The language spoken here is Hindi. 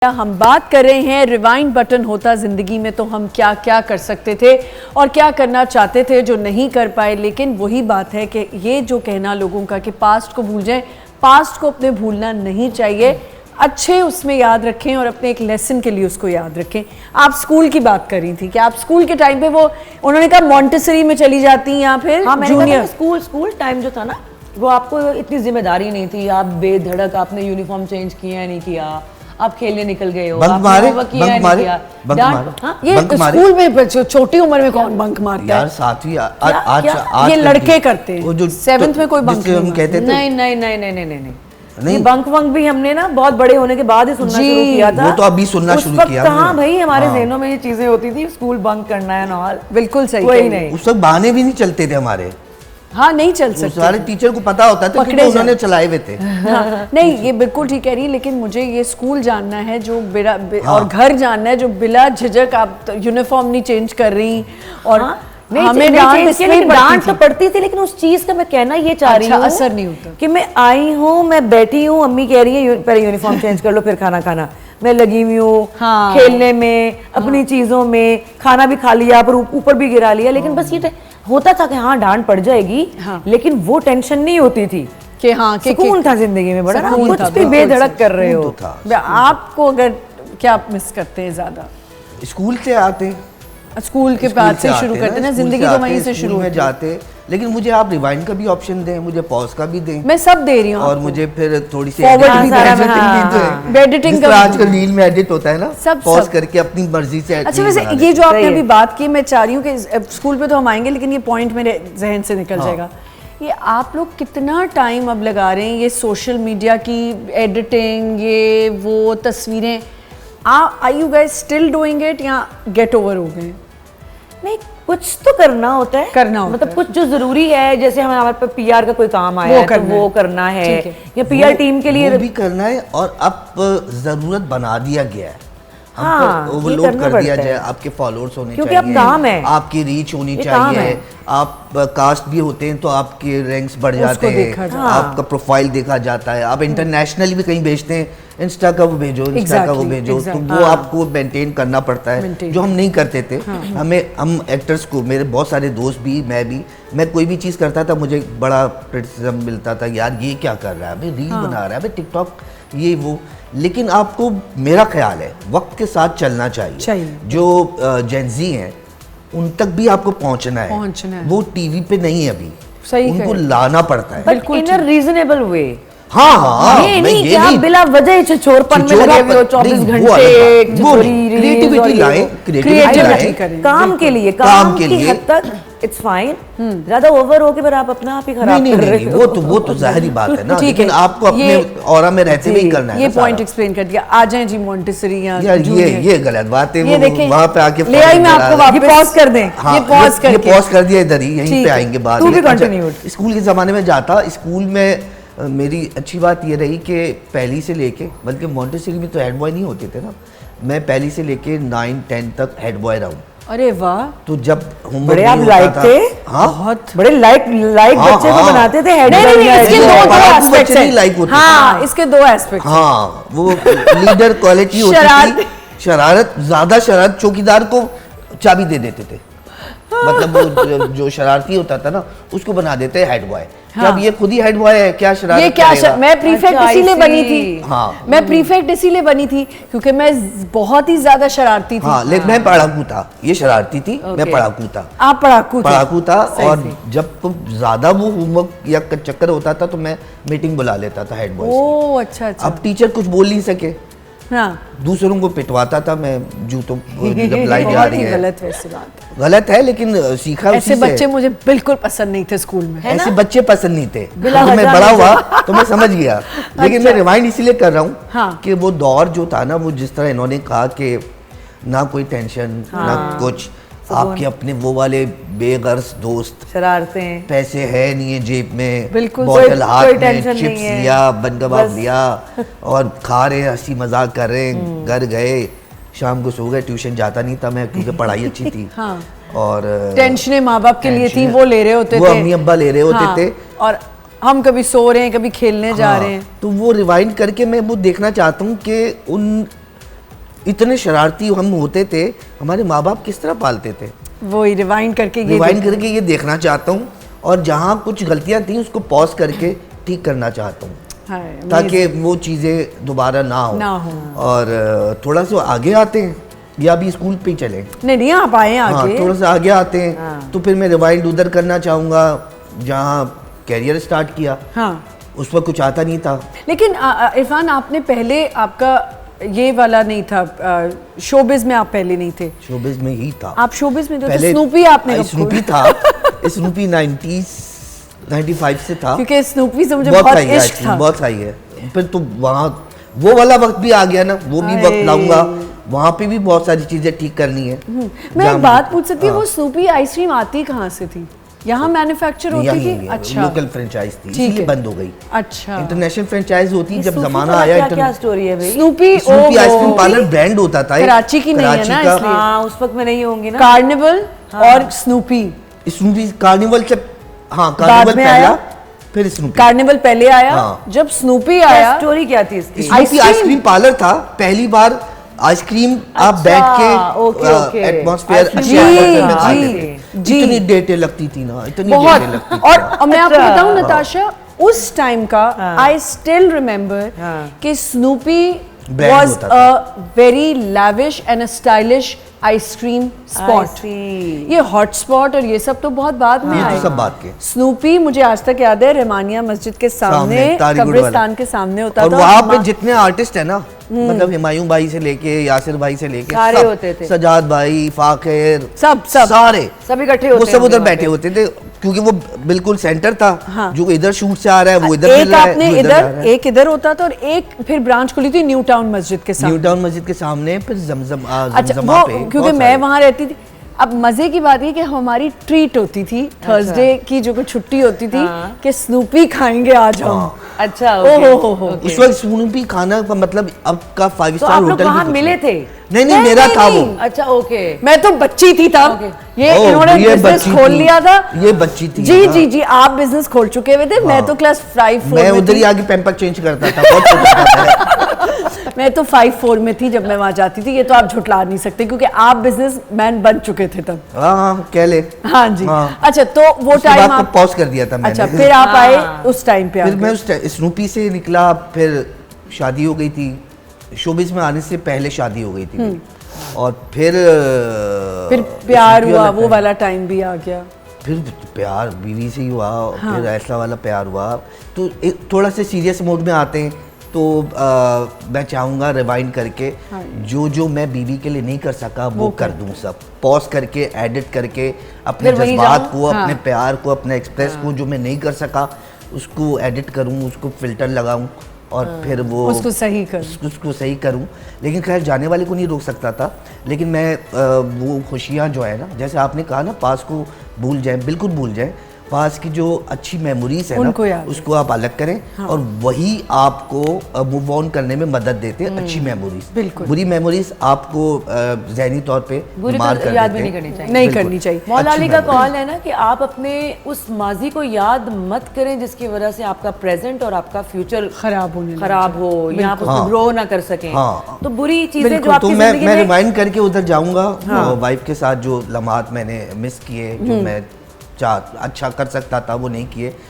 हम बात कर रहे हैं रिवाइंड बटन होता ज़िंदगी में तो हम क्या क्या कर सकते थे और क्या करना चाहते थे जो नहीं कर पाए। लेकिन वही बात है कि ये जो कहना लोगों का कि पास्ट को भूल जाएं, पास्ट को अपने भूलना नहीं चाहिए, अच्छे उसमें याद रखें और अपने एक लेसन के लिए उसको याद रखें। आप स्कूल की बात कर रही थी कि आप स्कूल के टाइम पे वो उन्होंने कहा मॉन्टेसरी में चली जाती या फिर जूनियर स्कूल टाइम जो था ना वो आपको इतनी जिम्मेदारी नहीं थी, आप बेधड़क आपने यूनिफॉर्म चेंज किया नहीं किया, आप खेलने निकल गए हो, बंक मारे ये स्कूल में छोटी उम्र में कौन बंक मारता है यार? सातवीं आज ये लड़के करते हैं, 7th में कोई बंक हम कहते थे नहीं बंक वंक भी हमने ना बहुत बड़े होने के बाद ही सुनना शुरू किया था। वो तो अभी सुनना शुरू किया। हाँ भाई, हमारे जहनों में ये चीजें होती थी, स्कूल बंक करना है ना। बिल्कुल सही, कोई नहीं, उस वक्त बहाने भी नहीं चलते थे हमारे। हाँ, नहीं चल सकते, सारे टीचर को पता होता था कि उन्होंने चलाए हुए थे। हाँ, नहीं ये बिल्कुल ठीक कह रही है, लेकिन मुझे ये स्कूल जानना है जो और घर जानना है जो बिला झिझक आप यूनिफॉर्म नहीं चेंज कर रही और हमें डांट तो पड़ती थी, लेकिन उस चीज का मैं कहना ये चाह रही हूँ असर नहीं होता कि मैं आई हूँ, मैं बैठी हूँ, अम्मी कह रही है पहले यूनिफॉर्म चेंज कर लो फिर खाना खाना, मैं लगी हुई हूँ खेलने में, अपनी चीजों में, खाना भी खा लिया पर ऊपर भी गिरा लिया, लेकिन बस ये होता था कि हाँ डांट पड़ जाएगी, लेकिन वो टेंशन नहीं होती थी कि हाँ सुकून था जिंदगी में बड़ा, कुछ भी बेधड़क कर रहे हो। आपको अगर क्या मिस करते हैं ज्यादा? स्कूल से आते, स्कूल के बाद से शुरू करते ना, जिंदगी तो वहीं से शुरू में जाते। लेकिन मुझे आप रिवाइंड का भी ऑप्शन दें, मुझे पॉज का भी दें, मैं सब दे रही हूँ और मुझे फिर थोड़ी सी एडिटिंग का आजकल रील में एडिट होता है ना, सब पॉज करके अपनी मर्जी से। अच्छा, वैसे ये जो आपने अभी बात की, मैं चाह रही हूँ कि स्कूल पे तो हम आएंगे, लेकिन ये पॉइंट मेरे जहन से निकल जाएगा। ये आप लोग कितना टाइम अब लगा रहे हैं ये सोशल मीडिया की एडिटिंग, ये वो तस्वीरें, are you guys still doing it या गेट ओवर हो गए? नहीं, कुछ तो करना होता है, मतलब कुछ जो जरूरी है, जैसे हमारे पे पीआर का कोई काम आया है तो वो करना है, या पीआर टीम के लिए भी करना है, और अब जरूरत बना दिया गया है। हाँ, ओवरलोड कर दिया जाए, आपके फॉलोअर्स होने क्योंकि चाहिए, अब काम है, आपकी रीच होनी चाहिए, आप कास्ट भी होते हैं तो आपके रैंक्स बढ़ जाते हैं, आपका प्रोफाइल देखा जाता है, आप इंटरनेशनली भी कहीं भेजते हैं, इंस्टा का वो भेजो, इंस्टा का वो भेजो, तो वो आपको मेंटेन करना पड़ता है, जो हम नहीं करते थे। हम एक्टर्स को, मेरे बहुत सारे दोस्त भी, मैं कोई भी चीज़ करता था मुझे बड़ा क्रिटिसिज्म मिलता था, यार ये क्या कर रहा है, अभी रील बना रहा है, अभी टिकटॉक ये वो। लेकिन आपको, मेरा ख्याल है, वक्त के साथ चलना चाहिए। जो जेनजी हैं उन तक भी आपको पहुंचना है, वो टीवी पे नहीं है अभी, उनको लाना पड़ता है, बट इन अ रीजनेबल वे। हाँ, ये नहीं कि आप बिला वजह छिछोरपन में लगे हुए हो 24 घंटे, क्रिएटिविटी लाएं, काम के लिए हद तक इट्स फाइन, ज्यादा ओवर हो के फिर आप अपना आप ही खराब कर रहे हो। वो तो जाहिर बात है ना, लेकिन आपको अपने ऑरा में रहते हुए करना है। ये पॉइंट एक्सप्लेन कर दिया। आ जाएं जी मोंटेसरी या ये गलत बात है, वहां पे आके ले आई, मैं आपको वापस पॉज कर दें, ये पॉज कर दिया इधर ही, यहीं पे आएंगे बाद में। स्कूल के जमाने में जाता, स्कूल में मेरी अच्छी बात ये रही कि पहली से लेके, बल्कि मोंटेसरी में तो हेड बॉय नहीं होते थे ना, मैं पहली से लेके 9-10 तक हेड बॉय रहा हूँ। अरे वाह, तो जब बड़े आप लाइक थे, बहुत बड़े लाइक बच्चे को बनाते थे हेड बॉय। इसके दो एस्पेक्ट्स हैं। हाँ, इसके दो एस्पेक्ट्स। हाँ, वो लीडर क्वालिटी होती थी, शरारत, ज्यादा शरारत, चौकीदार को चाबी दे देते थे, मतलब वो जो शरारती होता था ना उसको बना देते हेड बॉय। अब ये खुद ही हेड बॉय है, क्या शरारत? ये क्या मैं प्रीफेक्ट इसीलिए बनी थी। हाँ, मैं प्रीफेक्ट इसीलिए बनी थी क्योंकि मैं बहुत ही ज्यादा शरारती थी। हाँ, लेकिन मैं पढ़ाकू था, ये शरारती थी, मैं पढ़ाकू था। आप पढ़ाकू था, और जब ज्यादा वो होमवर्क या चक्कर होता था तो मैं मीटिंग बुला लेता था हेड बॉय। ओह, अच्छा। अब टीचर कुछ बोल नहीं सके, दूसरों को पिटवाता था मैं, जूतों जब लाइन जा रही है। गलत वैसे बात, गलत है, लेकिन सीखा ऐसे बच्चे मुझे बिल्कुल पसंद नहीं थे स्कूल में, ऐसे बच्चे पसंद नहीं थे। तो मैं बड़ा हुआ तो मैं समझ गया, लेकिन मैं रिवाइंड इसीलिए कर रहा हूँ कि वो दौर जो था ना, वो जिस तरह इन्होंने कहा कि ना कोई टेंशन ना कुछ, आपके अपने वो वाले बेगर्ज दोस्त, शरारतें, पैसे है नहीं है जेब में, बिल्कुल बॉटल हाथ में, चिप्स लिया, बन कबाब लिया और खा रहे, हंसी मजाक कर रहे, घर गए, शाम को सो गए। ट्यूशन जाता नहीं था मैं क्योंकि पढ़ाई अच्छी थी। और टेंशनें माँ बाप के लिए थी, वो ले रहे होते थे, वो अम्मी अब्बा ले रहे होते थे, और हम कभी सो रहे हैं, कभी खेलने जा रहे हैं। तो वो रिवाइंड करके मैं वो देखना चाहता हूँ कि उन इतने शरारती हम होते थे, हमारे माँ बाप किस तरह पालते थे। वो रिवाइंड करके ये देखना चाहता हूँ, और जहाँ कुछ गलतियाँ थी उसको पॉज करके ठीक करना चाहता हूँ, ताकि वो चीज़ें दोबारा ना हो। और थोड़ा सा आगे आते हैं, या अभी स्कूल पे ही चले? नहीं आप आए आगे। हाँ, थोड़ा सा आगे आते हैं। तो फिर मैं रिवाइंड उधर करना चाहूँगा जहाँ कैरियर स्टार्ट किया। हाँ, उस वक्त कुछ आता नहीं था। लेकिन इरफान, आपने पहले, आपका ये वाला नहीं था, शोबिज में आप पहले नहीं थे? शोबिज में ही था। आप शोबिज में तो पहले स्नूपी आपने स्नूपी था। स्नूपी 95 से था, क्योंकि स्नूपी से मुझे बहुत इश्क था। बहुत सही है। फिर तो वहाँ वो वाला वक्त भी आ गया ना, वो भी वक्त लाऊंगा, वहाँ पे भी बहुत सारी चीजें ठीक करनी है। मैं एक बात पूछ सकती हूँ, वो स्नूपी आइसक्रीम आती कहाँ से थी? यहाँ मैन्युफैक्चर होती थी? अच्छा, लोकल फ्रेंचाइज थी, इसलिए बंद हो गई। अच्छा, इंटरनेशनल फ्रेंचाइज होती जब जमाना आया। क्या स्टोरी है भाई? स्नूपी आइसक्रीम पार्लर ब्रांड होता था, कराची की नहीं है ना, इसलिए। हाँ, उस वक्त में नहीं होंगी ना। कार्निवल और स्नूपी। स्नूपी कार्निवल से, हाँ, कार्निवल पहला, फिर स्नूपी। कार्निवल पहले आया। हाँ। जब स्नूपी आया, स्टोरी क्या थी इसकी? स्नूपी आइसक्रीम पार्लर था, पहली बार आइसक्रीम आप बैठ के एटमॉस्फेयर इतनी डेटें लगती थी ना, इतनी बहुत। डेटें लगती थी। और मैं आपको बताऊं नताशा, उस टाइम का आई स्टिल रिमेम्बर कि Snoopy was a very lavish and a stylish ice cream spot. ये हॉट स्पॉट और ये सब तो बहुत बाद में आए। सब बात के। स्नूपी मुझे आज तक याद है, रहमानिया मस्जिद के सामने कब्रिस्तान के सामने होता था। और वहाँ पे जितने आर्टिस्ट है ना, मतलब हुमायूं भाई से लेके यासिर भाई से लेके सारे होते थे, सजाद भाई, फाकिर, सब सारे सब इकट्ठे होते, वो सब उधर बैठे होते थे, क्योंकि वो बिल्कुल सेंटर था। हाँ। जो इधर शूट से आ रहा है वो इधर एक आपने इधर, एक इधर होता था, और एक फिर ब्रांच खुली थी न्यू टाउन मस्जिद के सामने। न्यू टाउन मस्जिद के सामने, फिर जमजम अच्छा, वो क्योंकि मैं वहाँ रहती थी। अब मजे की बात है कि हमारी ट्रीट होती थी थर्सडे की, जो छुट्टी होती थी, कि स्नूपी खाएंगे आज हम। अच्छा, उस वक्त स्नूपी खाना का मतलब अब का 5 स्टार होटल वहाँ मिले थे? नहीं, मेरा था वो। अच्छा, ओके। मैं तो बच्ची थी तब। ये इन्होंने बिजनेस खोल लिया था। ये बच्ची थी। जी, आप बिजनेस खोल चुके हुए थे। मैं तो क्लास 5-4 मैं उधर ही आगे पैम्पर चेंज करता था, बहुत छोटा था। मैं तो 5-4 में थी जब मैं वहां जाती थी। ये तो आप झुटला नहीं सकते, क्योंकि आप बिजनेसमैन बन चुके थे तब। हाँ, कह ले। हाँ जी। अच्छा, तो वो टाइम आप पॉज कर दिया था मैंने। अच्छा, फिर आप आए उस टाइम पे? फिर मैं उस स्नूपी से निकला, फिर शादी हो गई थी। शोबिज में आने से पहले शादी हो गई थी, और फिर प्यार हुआ, वो वाला टाइम भी आ गया। फिर प्यार बीवी से ही हुआ। हाँ। फिर ऐसा वाला प्यार हुआ, तो थोड़ा से सीरियस मोड में आते हैं, तो मैं चाहूँगा रिवाइंड करके हाँ। जो मैं बीवी के लिए नहीं कर सका वो कर दूँ, सब पॉज करके, एडिट करके, अपने जज्बात को, अपने प्यार को, अपने एक्सप्रेस को, जो मैं नहीं कर सका उसको एडिट करूँ, उसको फिल्टर लगाऊँ, और फिर वो उसको सही करूँ। लेकिन खैर जाने वाले को नहीं रोक सकता था, लेकिन मैं वो खुशियाँ जो है ना, जैसे आपने कहा ना, पास को भूल जाएं, बिल्कुल भूल जाएं। पास की जो अच्छी मेमोरीज है ना, उसको आप अलग करें। हाँ। और वही आपको मूव ऑन करने में मदद देते हैं, अच्छी मेमोरीज। बुरी मेमोरीज आपको ज़हनी तौर पे याद भी नहीं करनी चाहिए। नहीं करनी चाहिए। मौला अली का कॉल है ना कि आप अपने उस माजी को याद मत करें जिसकी वजह से आपका प्रेजेंट और आपका फ्यूचर खराब हो, या आप उसको ग्रो ना कर सकें। तो बुरी चीजें जो आपकी जिंदगी में, मैं रिमाइंड करके उधर जाऊंगा। वाइफ के साथ जो लम्हात मैंने मिस किए, जो मैं अच्छा कर सकता था वो नहीं किए,